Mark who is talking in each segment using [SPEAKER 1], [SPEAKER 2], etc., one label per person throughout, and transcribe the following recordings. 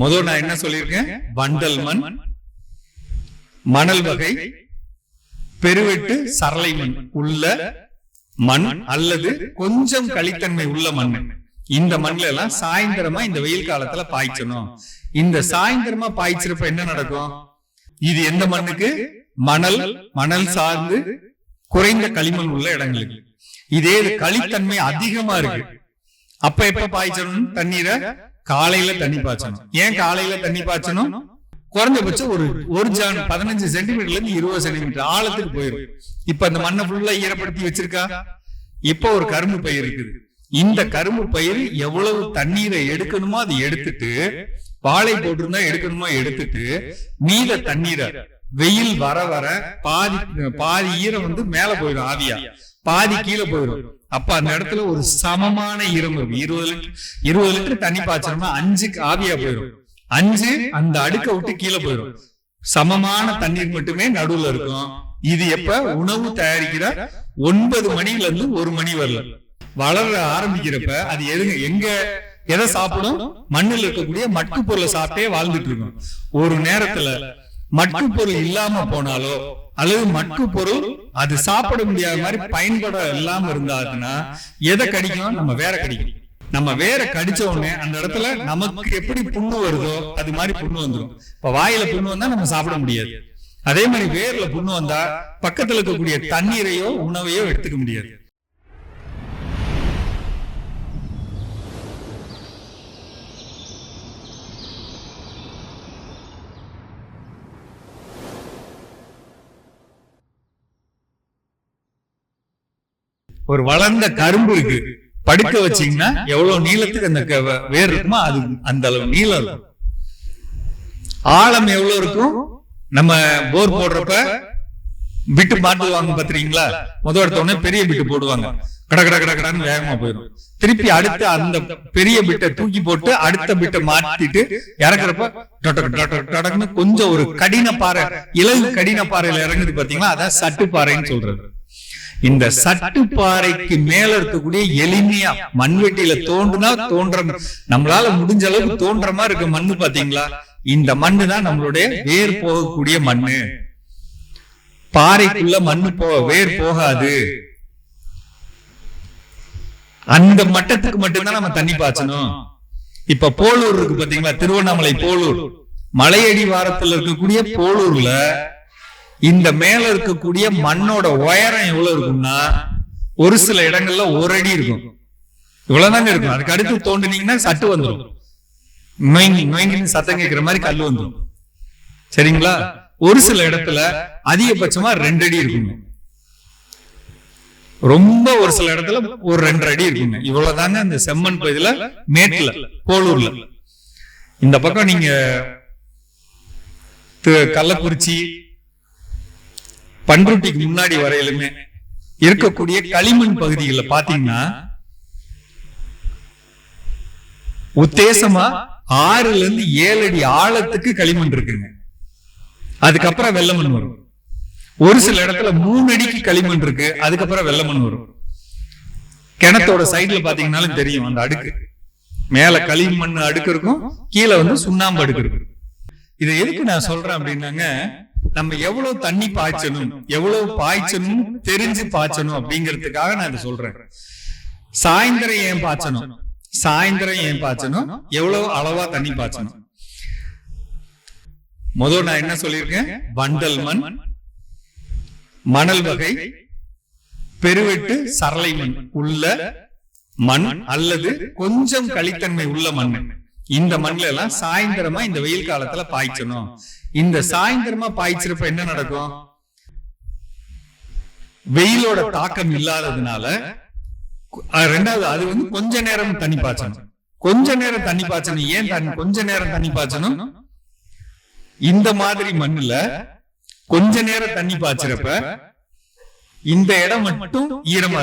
[SPEAKER 1] முதல் நான் என்ன சொல்லியிருக்கேன்? வண்டல் மண், மணல் வகை, பெருவெட்டு சரளை மண் உள்ள மண் அல்லது கொஞ்சம் களித்தன்மை உள்ள மண். இந்த மண்ல எல்லாம் சாயந்தரமா இந்த வெயில் காலத்துல பாய்ச்சணும். இந்த சாயந்தரமா பாய்ச்சிருப்ப என்ன நடக்கும்? இது எந்த மண்ணுக்கு? மணல், மணல் சார்ந்து குறைந்த களிமண் உள்ள இடங்களுக்கு. இதே களித்தன்மை அதிகமா இருக்கு. அப்ப எப்ப பாய்ச்சணும் தண்ணீரை? காலையில தண்ணி பாய்ச்சணும். ஏன் காலையில தண்ணி பாய்ச்சணும்? குறைஞ்சபட்சம் ஒரு ஜான் 15 சென்டிமீட்டர்ல இருந்து 20 சென்டிமீட்டர் ஆழத்துக்கு போயிடும். இப்ப அந்த மண்ணை ஃபுல்லா ஈரப்படுத்தி வச்சிருக்கா. இப்ப ஒரு கரும்பு பயிர் இருக்குது. இந்த கரும்பு பயிர் எவ்வளவு தண்ணீரை எடுக்கணுமோ அது எடுத்துட்டு, வாழை போட்டிருந்தா எடுக்கணுமோ எடுத்துட்டு, மீத தண்ணீரை வெயில் வர வர பாதி ஈரம் மேல போயிடும், ஆவியா பாதி கீழே போயிடும். அப்ப அந்த இடத்துல ஒரு சமமான ஈரம் இருக்கும். 20 லிட்டர் தண்ணி பாய்ச்சோம்னா 5 ஆவியா போயிடும், 5 அந்த அடுக்க விட்டு கீழே போயிடும். சமமான தண்ணீர் மட்டுமே நடுவுல இருக்கும். இது எப்ப? உணவு தயாரிக்கிற 9 மணில இருந்து 1 மணி வரல வளர ஆரம்பிக்கிறப்ப அது எதை சாப்பிடும்? மண்ணில் இருக்கக்கூடிய மட்டு பொருளை சாப்பிட்டே வாழ்ந்துட்டு இருக்கும். ஒரு நேரத்துல மட்டு பொருள் இல்லாம போனாலோ அல்லது மட்டு பொருள் அது சாப்பிட முடியாத மாதிரி பயன்பட இல்லாம இருந்தாதுன்னா எதை கடிக்கும்? நம்ம வேற கடிக்கும். நம்ம வேற கடிச்ச உடனே அந்த இடத்துல நமக்கு எப்படி புண்ணு வருதோ அது மாதிரி புண்ணு வந்துடும். இப்ப வாயில புண்ணு வந்தா நம்ம சாப்பிட முடியாது. அதே மாதிரி வேர்ல புண்ணு வந்தா பக்கத்துல இருக்கக்கூடிய தண்ணீரையோ உணவையோ எடுத்துக்க முடியாது. ஒரு வளர்ந்த கரும்பு இருக்கு, படுக்க வச்சீங்கன்னா எவ்வளவு நீளத்துக்கு அந்த வேர் இருக்குமோ அது அந்த அளவு நீளம் இருக்கும். ஆழம் எவ்வளவு இருக்கும்? நம்ம போர் போடுறப்ப பிட்டு மாட்டுவாங்க பாத்துறீங்களா? முதல் எடுத்த உடனே பெரிய பிட்டு போடுவாங்க, கடன்னு வேகமா போயிடும். திருப்பி அடுத்த அந்த பெரிய பிட்டை தூக்கி போட்டு அடுத்த பிட்டை மாட்டிட்டு இறக்குறப்ப கொஞ்சம் ஒரு கடின பாறை, இலகு கடின பாறையில இறங்குது பாத்தீங்களா? அதான் சட்டு பாறைன்னு சொல்றது. இந்த சட்டு பாறைக்கு மேல இருக்கக்கூடிய எளிமையா மண்வெட்டியில தோன்றுனா நம்மளால முடிஞ்ச அளவுக்கு தோன்ற மாதிரி இருக்க மண்ணு பாத்தீங்களா? இந்த மண்ணு தான் நம்மளுடைய வேர் போகக்கூடிய மண்ணு. பாறைக்குள்ள மண்ணு வேர் போகாது. அந்த மட்டத்துக்கு மட்டும்தான் நம்ம தண்ணி பாய்ச்சணும். இப்ப போலூர் இருக்கு பாத்தீங்களா? திருவண்ணாமலை போலூர் மலையடி வாரத்துல இருக்கக்கூடிய போலூர்ல இந்த மேல இருக்கக்கூடிய மண்ணோட உயரம் எவ்வளவு இருக்கும்னா ஒரு சில இடங்கள்ல 1 அடி இருக்கும். இவ்வளவுதாங்க இருக்கும். அதுக்கு அடுத்து தோண்டினீங்கன்னா சட்டு வந்துடும், நொயங்கின்னு சத்தம் கேட்கிற மாதிரி கல் வந்துடும். சரிங்களா? ஒரு சில இடத்துல அதிகபட்சமா 2 அடி இருக்குங்க. ரொம்ப ஒரு சில இடத்துல ஒரு 2.5 அடி இருக்குங்க. இவ்வளவுதாங்க அந்த செம்மண் பகுதியில மேட்டுல போலூர்ல. இந்த பக்கம் நீங்க கள்ளக்குறிச்சி பண்ருட்டிக்கு முன்னாடி வரையிலுமே இருக்கக்கூடிய களிமண் பகுதிகளில் பாத்தீங்கன்னா உத்தேசமா 6ல இருந்து 7 அடி ஆழத்துக்கு களிமண் இருக்குங்க. அதுக்கப்புறம் வெள்ளை மண் வரும். ஒரு சில இடத்துல 3 அடிக்கு களிமண் இருக்கு, அதுக்கப்புறம் வெள்ளை மண் வரும். கிணத்தோட சைட்ல பாத்தீங்கன்னாலும் தெரியும், அந்த அடுக்கு மேல களிமண் அடுக்கு இருக்கும், கீழே சுண்ணாம்பு அடுக்கு இருக்கு. இதை எதுக்கு நான் சொல்றேன் அப்படின்னாங்க, நம்ம எவ்வளவு தண்ணி பாய்ச்சணும், எவ்வளவு பாய்ச்சணும் தெரிஞ்சு பாய்ச்சணும் அப்படிங்கிறதுக்காக நான் இதை சொல்றேன். சாயந்தரம் ஏன் பாய்ச்சணும், எவ்வளவு அளவா தண்ணி பாய்ச்சணும். முதல் நான் என்ன சொல்லியிருக்கேன்? வண்டல் மண், மணல் வகை, பெருவெட்டு சரளை மண் உள்ள மண் அல்லது கொஞ்சம் களித்தன்மை உள்ள மண். இந்த மண்ல எல்லாம் சாயந்தரமா இந்த வெயில் காலத்துல பாய்ச்சணும். இந்த சாயந்தரமா பாய்ச்சிருப்ப என்ன நடக்கும்? வெயிலோட தாக்கம் இல்லாததுனால ரெண்டாவது அது கொஞ்ச நேரம் தண்ணி பாய்ச்சணும். ஏன் கொஞ்ச நேரம் தண்ணி பாய்ச்சணும்? இந்த மாதிரி மண்ணுல கொஞ்ச நேரம் தண்ணி பாய்ச்சிருப்ப இந்த இடம் மட்டும் ஈரமா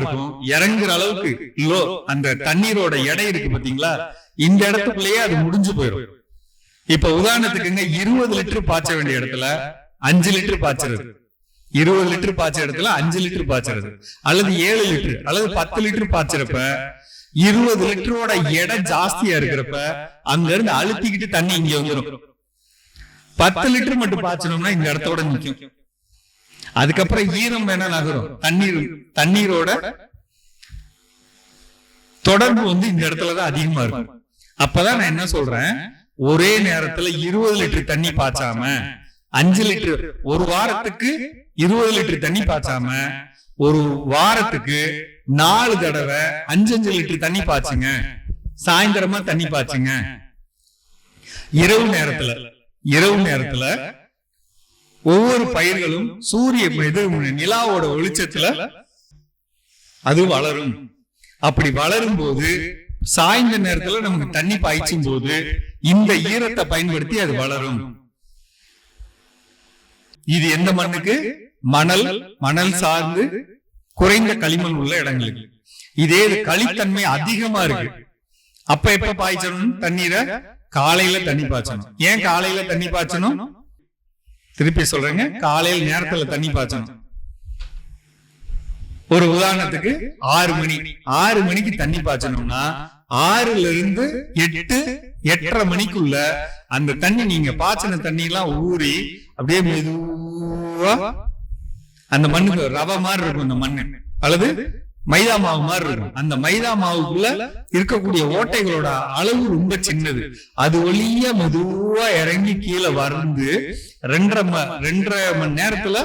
[SPEAKER 1] இருக்கும். இறங்குற அளவுக்கு அந்த தண்ணீரோட எடை இருக்கு பாத்தீங்களா? இந்த இடத்துக்குள்ளேயே அது முடிஞ்சு போயிடும். இப்ப உதாரணத்துக்குங்க 20 லிட்டர் பாய்ச்ச வேண்டிய இடத்துல 5 லிட்டர் பாய்ச்சறது, 20 லிட்டர் பாய்ச்ச இடத்துல 5 லிட்டர் பாய்ச்சறது, அல்லது 7 லிட்டர் அல்லது 10 லிட்டர் பாய்ச்சறப்ப 20 லிட்டரோட எடை ஜாஸ்தியா இருக்கிறப்ப அங்க இருந்து அழுத்திக்கிட்டு தண்ணி இங்க வந்துடும். 10 லிட்டர் மட்டும் பாய்ச்சணும்னா இந்த இடத்தோட நிற்கும். அதுக்கப்புறம் ஈரம் வேணா நகரும். தண்ணீரோட தொடர்பு வந்து இந்த இடத்துலதான் அதிகமா இருக்கும். அப்பதான் நான் என்ன சொல்றேன், ஒரே நேரத்துல 20 லிட்டர் தண்ணி பாய்ச்சாம 5 லிட்டர், ஒரு வாரத்துக்கு 20 லிட்டர் தண்ணி பாய்ச்சாம ஒரு வாரத்துக்கு 4 தடவை 5 லிட்டர் தண்ணி பாய்ச்சுங்க. சாயந்தரமா தண்ணி பாய்ச்சுங்க. இரவு நேரத்துல ஒவ்வொரு பயிர்களும் சூரிய நிலாவோட வெளிச்சத்துல அது வளரும். அப்படி வளரும் போது சாயந்தர நேரத்துல நமக்கு தண்ணி பாய்ச்சும் போது இந்த ஈரத்தை பயன்படுத்தி அது வளரும். இது எந்த மண்ணுக்கு? மணல் சார்ந்து குறைந்த களிமண் உள்ள இடங்களுக்கு. இதே களித்தன்மை அதிகமா இருக்கு. அப்ப எப்ப பாய்ச்சணும் தண்ணீரை? காலையில தண்ணி பாய்ச்சணும். ஏன் காலையில தண்ணி பாய்ச்சணும்? திருப்பி சொல்றேங்க, காலையில் நேரத்துல தண்ணி பாய்ச்சணும். ஒரு உதாரணத்துக்கு 6 மணிக்கு தண்ணி பாய்ச்சணும்னா 6ல இருந்து 8:30 மணிக்குள்ள அந்த தண்ணி, நீங்க பாய்ச்சின தண்ணி எல்லாம் ஊறி அப்படியே மெதுவா அந்த மண்ணுக்கு ரவை மாதிரி இருக்கும். அந்த மண்ணு அல்லது மைதா மாவு மாதிரி இருக்கும். அந்த மைதா மாவுக்குள்ள இருக்கக்கூடிய ஓட்டைகளோட அளவு ரொம்ப சின்னது. அது ஒளியா மெதுவா இறங்கி கீழே வந்து 2.5 மணி நேரத்துல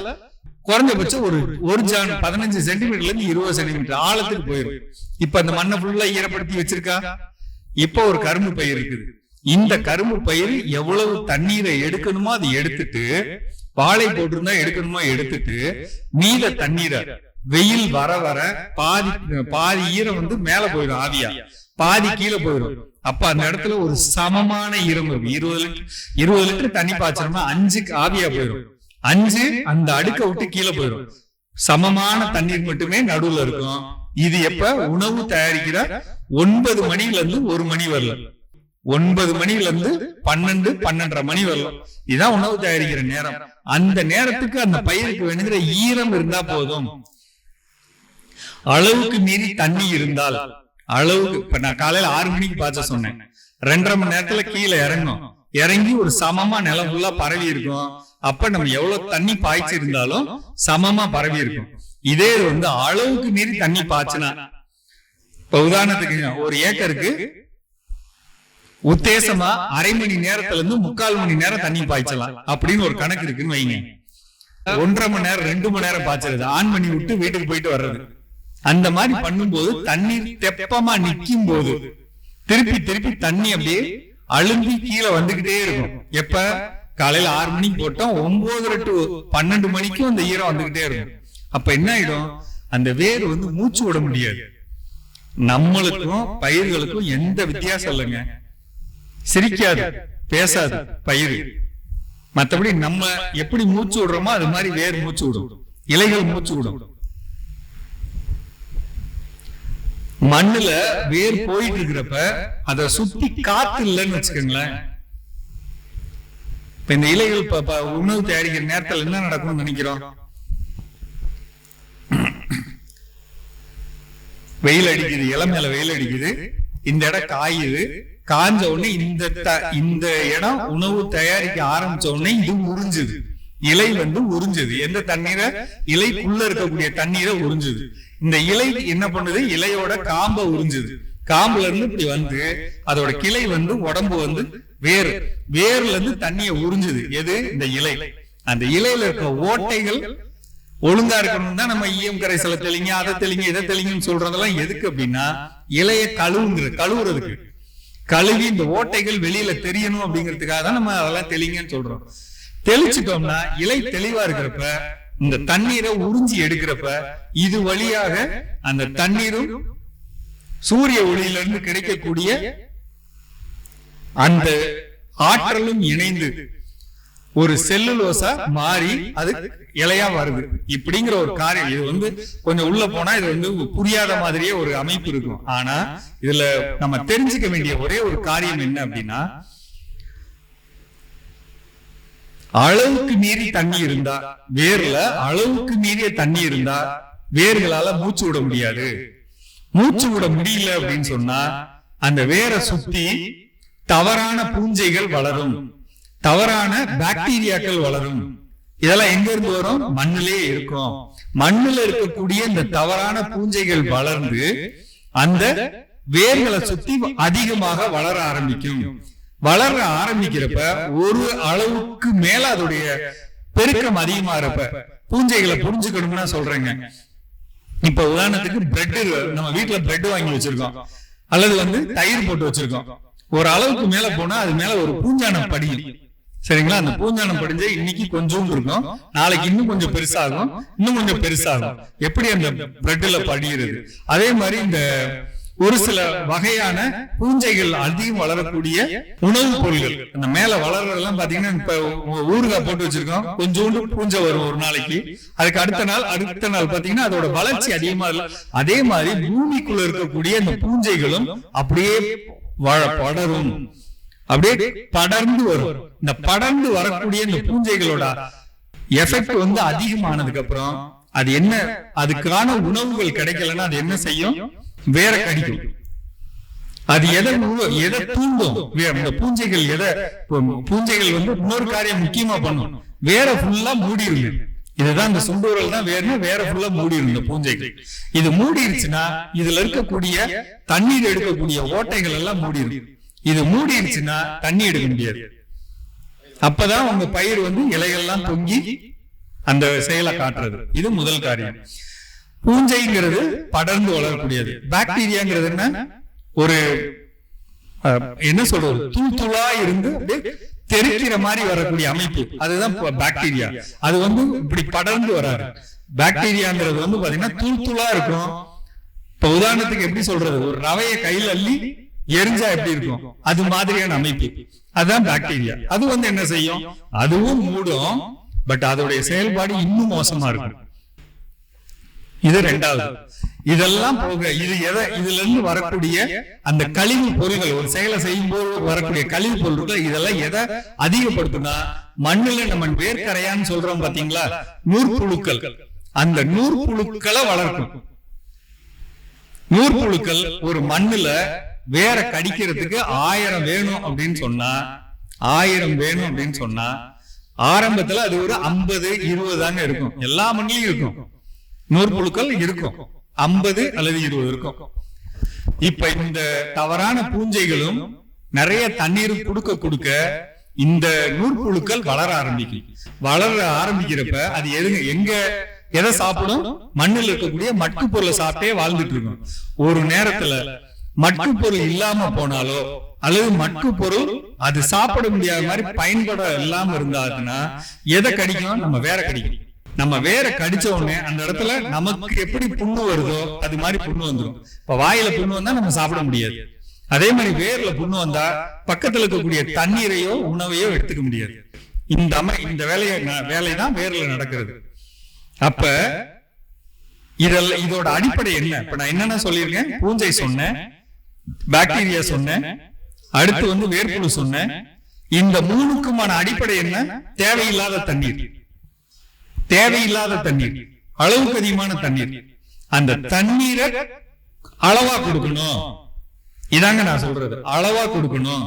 [SPEAKER 1] குறைஞ்சபட்சம் ஒரு ஜான் 15 சென்டிமீட்டர்ல இருந்து 20 சென்டிமீட்டர் ஆழத்துக்கு போயிடும். இப்ப அந்த மண்ணை ஃபுல்லா ஈரப்படுத்தி வச்சிருக்கா. இப்ப ஒரு கரும்பு பயிர் இருக்குது. இந்த கரும்பு பயிர் எவ்வளவு தண்ணீரை எடுக்கணுமோ அதை எடுத்துட்டு, வாழை போட்டிருந்தா எடுக்கணுமோ எடுத்துட்டு, மீத தண்ணீரை வெயில் வர வர பாதி ஈரம் வந்து மேல போயிடும், ஆவியா பாதி கீழே போயிடும். அப்ப அந்த இடத்துல ஒரு சமமான ஈரம் இருக்கும். 20 லிட்டர் தண்ணி பாய்ச்சோம்னா 5 ஆவியா போயிடும். 5 அந்த அடுக்க விட்டு கீழே போயிடும். சமமான தண்ணீர் மட்டுமே நடுவுல இருக்கும். இது எப்ப? உணவு தயாரிக்கிற 9 மணில இருந்து 1 மணி வரலாம். 9 மணில இருந்து 12, 12:30 மணி வரலாம். இதுதான் உணவு தயாரிக்கிற நேரம். அந்த நேரத்துக்கு அந்த பயிருக்கு வேணுங்கிற ஈரம் இருந்தா போதும். அளவுக்கு மீறி தண்ணி இருந்தால், அளவுக்கு இப்ப நான் காலையில 6 மணிக்கு பாய்ச்ச சொன்னேன். 2.5 மணி நேரத்துல கீழே இறங்கி ஒரு சமமா நிலம் ஃபுல்லா பரவி இருக்கும். அப்ப நம்ம எவ்வளவு தண்ணி பாய்ச்சி இருந்தாலும் சமமா பரவி இருக்கும். இதே வந்து அளவுக்கு மீறி தண்ணி பாய்ச்சினா, இப்ப உதாரணத்துக்கு ஒரு ஏக்கருக்கு உத்தேசமா 1/2 மணி நேரத்துல இருந்து 3/4 மணி நேரம் தண்ணி பாய்ச்சலாம் அப்படின்னு ஒரு கணக்கு இருக்குன்னு வைங்க. 1.5 மணி நேரம் 2 மணி நேரம் பாய்ச்சறது, ஆன் பண்ணி விட்டு வீட்டுக்கு போயிட்டு வர்றது. அந்த மாதிரி பண்ணும்போது தண்ணீர் தெப்பமா நிக்கும் போது திருப்பி தண்ணி அப்படியே அழுந்தி கீழே வந்துகிட்டே இருக்கும். எப்ப? காலையில 6 மணிக்கு போட்டோம், 9 to 12 மணிக்கும் அந்த ஈரம் வந்துகிட்டே இருக்கும். அப்ப என்ன ஆயிடும்? அந்த வேர் வந்து மூச்சு விட முடியாது. நம்மளுக்கும் பயிர்களுக்கும் எந்த வித்தியாசம் இல்லைங்க. சிரிக்காது, பேசாது பயிர். மற்றபடி நம்ம எப்படி மூச்சு விடுறோமோ அது மாதிரி வேர் மூச்சு விடும், இலைகள் மூச்சு விடும். மண்ணுல வேர் போயிட்டு இருக்கிறப்ப அதை சுத்தி காத்து இல்லைன்னு வச்சுக்கோங்களேன். இப்ப இந்த இலைகள் உணவு தயாரிக்கிற நேரத்தில் என்ன நடக்கும்னு நினைக்கிறோம்? வெயில் அடிக்குது, இலை மேல வெயில் அடிக்குது, இந்த இடம் காயுது. காஞ்ச உடனே இந்த இடம் உணவு தயாரிக்க ஆரம்பிச்ச உடனே இது உறிஞ்சுது, இலை வந்து உறிஞ்சுது. எந்த தண்ணீரை? இலைக்குள்ள இருக்கக்கூடிய தண்ணீரை உறிஞ்சுது. இந்த இலை என்ன பண்ணுது? இலையோட காம்பை உறிஞ்சுது. காம்புல இருந்து இப்படி வந்து அதோட கிளை வந்து உடம்பு வந்து வேர்ல இருந்து தண்ணியை உறிஞ்சுது. எது? இந்த இலை. அந்த இலையில இருக்க ஓட்டைகள் ஒழுங்கா இருக்கணும் தான் நம்ம ஈயம் கரைசலை தெளிங்க, அதை தெளிங்க, இதை தெளிங்கன்னு சொல்றதெல்லாம் எதுக்கு அப்படின்னா, இலைய கழுவுறதுக்கு. கழுவி இந்த ஓட்டைகள் வெளியில தெரியணும் அப்படிங்கிறதுக்காக தான் நம்ம அதெல்லாம் தெளிங்கன்னு சொல்றோம். தெளிச்சிட்டோம்னா இலை தெளிவா இருக்கிறப்ப, இந்த தண்ணீரை உறிஞ்சி எடுக்கிறப்ப இது வழியாக அந்த தண்ணீரும் சூரிய ஒளியிலிருந்து கிடைக்கக்கூடிய அந்த ஆற்றலும் இணைந்து ஒரு செல்லுலோசா மாறி அது இலையா வருது. இப்படிங்கிற ஒரு காரியம். இது வந்து கொஞ்சம் உள்ள போனா இது வந்து புரியாத மாதிரியே ஒரு அமைப்பு இருக்கும். ஆனா இதுல நம்ம தெரிஞ்சுக்க வேண்டிய ஒரே ஒரு காரியம் என்ன அப்படின்னா, அளவுக்கு மீறி தண்ணி இருந்தா, வேர்ல அளவுக்கு மீறிய தண்ணி இருந்தா வேர்களால மூச்சு விட முடியாது. மூச்சு விட முடியல அப்படின்னு சொன்னா அந்த வேரை சுத்தி தவறான பூஞ்சைகள் வளரும், தவறான பாக்டீரியாக்கள் வளரும். இதெல்லாம் எங்க இருந்து வரும்? மண்ணிலே இருக்கும். மண்ணுல இருக்கக்கூடிய இந்த தவறான பூஞ்சைகள் வளர்ந்து அந்த வேர்களை சுத்தி அதிகமாக வளர ஆரம்பிக்கும். வளர ஆரம்பிக்கிறப்ப ஒரு அளவுக்கு மேல அதோடைய பெருக்கம் அதிகமா இருப்ப பூஞ்சைகளை புரிஞ்சுக்கணும்னா சொல்றேங்க. இப்ப உதாரணத்துக்கு பிரெட், நம்ம வீட்டுல பிரெட் வாங்கி வச்சிருக்கோம் அல்லது தயிர் போட்டு வச்சிருக்கோம். ஒரு அளவுக்கு மேல போனா அது மேல ஒரு பூஞ்சானம் படியும். சரிங்களா? அந்த பூஞ்சானம் படிஞ்சு இன்னைக்கு கொஞ்சம் இருக்கும், நாளைக்கு இன்னும் கொஞ்சம் பெருசாகும், இன்னும் கொஞ்சம் பெருசாகும். எப்படி அந்த பிரெட்ல படிகிறது. அதே மாதிரி இந்த ஒரு சில வகையான பூஞ்சைகள் அதிகம் வளரக்கூடிய உணவுப் பொருள்கள் அந்த மேல வளர்றதெல்லாம் பாத்தீங்கன்னா, இப்ப ஊறுகாய் போட்டு வச்சிருக்கோம், கொஞ்சோண்டு பூஞ்சை வரும் ஒரு நாளைக்கு. அதுக்கு அடுத்த நாள் பாத்தீங்கன்னா அதோட வளர்ச்சி அதிகமா இல்லை. அதே மாதிரி பூமிக்குள்ள இருக்கக்கூடிய இந்த பூஞ்சைகளும் அப்படியே படரும், அப்படியே படர்ந்து வரும். இந்த படர்ந்து வரக்கூடிய இந்த பூஞ்சைகளோட எஃபெக்ட் அதிகமானதுக்கு அப்புறம் அது என்ன, அதுக்கான உணவுகள் கிடைக்கலன்னா அது என்ன செய்யும்? வேற கடிக்கும். அது எதை தூண்டும்? இந்த பூஞ்சைகள் பூஞ்சைகள் இன்னொரு காரியம் முக்கியமா பண்ணும், வேற ஃபுல்லா மூடிடுது. இதுதான் இந்த சுண்டூரல் தான் வேற ஃபுல்லா மூடிடும் இந்த பூஞ்சைகள். இது மூடிடுச்சுன்னா இதுல இருக்கக்கூடிய தண்ணீர் எடுக்கக்கூடிய ஓட்டைகள் எல்லாம் மூடிடும். இது மூடிடுச்சுன்னா தண்ணி எடுக்க முடியாது. அப்பதான் உங்க பயிர் இலைகள்லாம் தொங்கி அந்த செயலை காட்டுறது. இது முதல் காரியம். பூஞ்சைங்கிறது படர்ந்து வளரக்கூடியது. பாக்டீரியாங்கிறது என்ன சொல்றது, தூள் தூளா இருந்து தெரிக்கிற மாதிரி வரக்கூடிய அமைப்பு, அதுதான் பாக்டீரியா. அது இப்படி படர்ந்து வராது. பாக்டீரியாங்கிறது பாத்தீங்கன்னா தூள் தூளா இருக்கும். இப்ப உதாரணத்துக்கு எப்படி சொல்றது, ஒரு ரவைய கையில் அள்ளி எரிஞ்சா எப்படி இருக்கும், அது மாதிரியான அமைப்பு. அதுதான் பாக்டீரியா. அது என்ன செய்யும்? அதுவும் மூடும், பட் அதோடைய செயல்பாடு இன்னும் மோசமா இருக்கும். இது ரெண்டாவது. இதெல்லாம் போக இதுல இருந்து வரக்கூடிய அந்த கழிவு பொருள்கள், ஒரு செயலை செய்யும் போது வரக்கூடிய கழிவு பொருட்கள், இதெல்லாம் எதை அதிகப்படுத்துனா மண்ணுல நம்ம வேர்க்கரையான்னு சொல்றோம் பாத்தீங்களா, நூற்புழுக்கள். அந்த நூற்புழுக்களை வளர்க்கும். நூற்புழுக்கள் ஒரு மண்ணுல வேற கடிக்கிறதுக்கு 1000 வேணும் அப்படின்னு சொன்னா ஆரம்பத்துல அது ஒரு 50-20 தாங்க இருக்கும். எல்லா மண்ணிலையும் இருக்கும் நூற்புழுக்கள், இருக்கும் 50 அல்லது 20 இருக்கும். இப்ப இந்த தவறான பூஞ்சைகளும் நிறைய தண்ணீர் கொடுக்க இந்த நூற்புழுக்கள் வளர ஆரம்பிக்கிறப்ப அது எதை சாப்பிடும்? மண்ணில் இருக்கக்கூடிய மட்கு பொருளை சாப்பிட்டே வாழ்ந்துட்டு இருக்கும். ஒரு நேரத்துல மட்கு பொருள் இல்லாம போனாலோ அல்லது மட்கு பொருள் அது சாப்பிட முடியாத மாதிரி பயன்பட இல்லாம இருந்தாதுன்னா எதை கடிக்கும்? நம்ம வேற கடிக்கும். நம்ம வேற கடிச்ச உடனே அந்த இடத்துல நமக்கு எப்படி புண்ணு வருதோ அது மாதிரி புண்ணு வந்துடும். இப்ப வாயில புண்ணு வந்தா நம்ம சாப்பிட முடியாது. அதே மாதிரி வேர்ல புண்ணு வந்தா பக்கத்துல இருக்கக்கூடிய தண்ணீரையோ உணவையோ எடுத்துக்க முடியாது. இந்த வேலைதான் வேர்ல நடக்கிறது. அப்ப இதோட அடிப்படை என்ன? இப்ப நான் என்னென்ன சொல்லியிருக்கேன்? பூஞ்சை சொன்னேன், பாக்டீரியா சொன்னேன், அடுத்து வேர்ப்புழு சொன்னேன். இந்த மூணுக்குமான அடிப்படை என்ன? தேவையில்லாத தண்ணீர், அளவுக்கு அதிகமான தண்ணீர். அந்த தண்ணீரை அளவா கொடுக்கணும். இதாங்க நான் சொல்றது, அளவா கொடுக்கணும்.